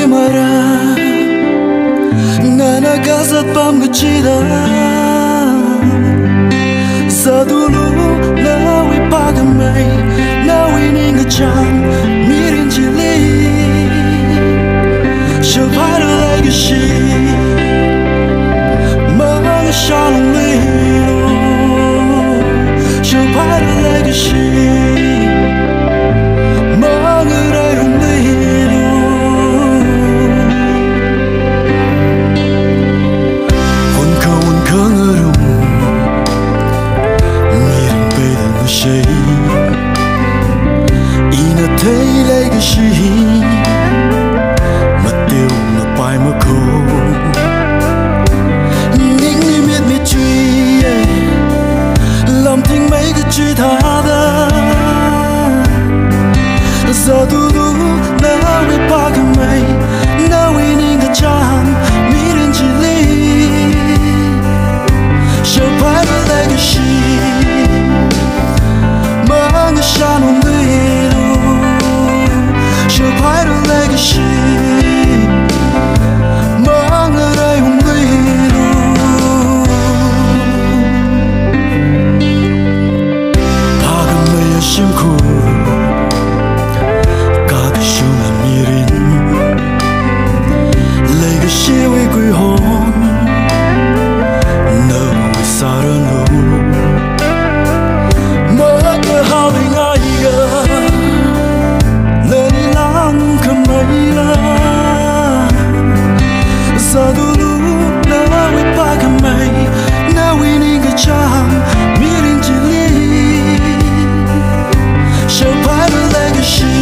mara Nana gazat pam gechida Sadulu nawi pagamay Nawi ninga chan mirin chili Shabara legacy Mga shalom lilo Shabara legacy Ina thấy legacy mà tiêu mà bài mà khô những li miết mi truy làm thinh mấy cái truy thả ra giờ tu tu na we pa cái mày na we ning cái chan mi đến chỉ li show by the legacy Mga shalom lilo Show by the legacy Mga rayong lilo Pagamay asyam ko Kada siyong amirin Legacy way ko'y hon No, we sarano Howling aiga Leni lang kamayla Sadulu nawi pagamay Nawi ninga cham mirin chili Show by the legacy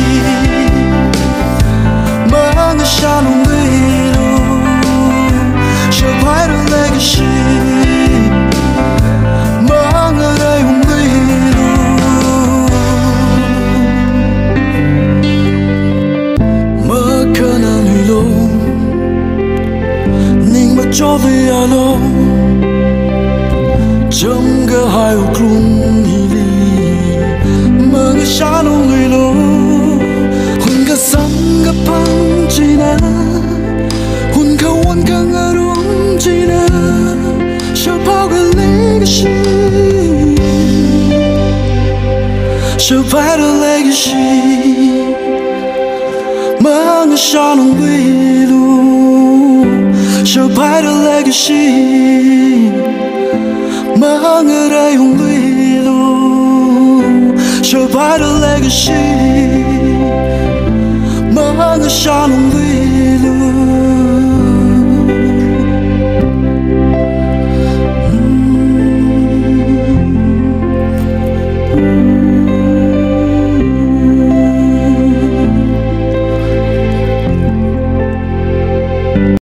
Mga shalom lilo Show by the legacy Mga rayong lilo cho về alo trong cái hai ốc lung hili mà cái xa nông người lo hun cái sang cái pang china hun cái one cái ngarung china sao bao cái legacy sao phải là legacy mà cái xa nông người lo Show by the legacy Mga rayong lilo Show by the legacy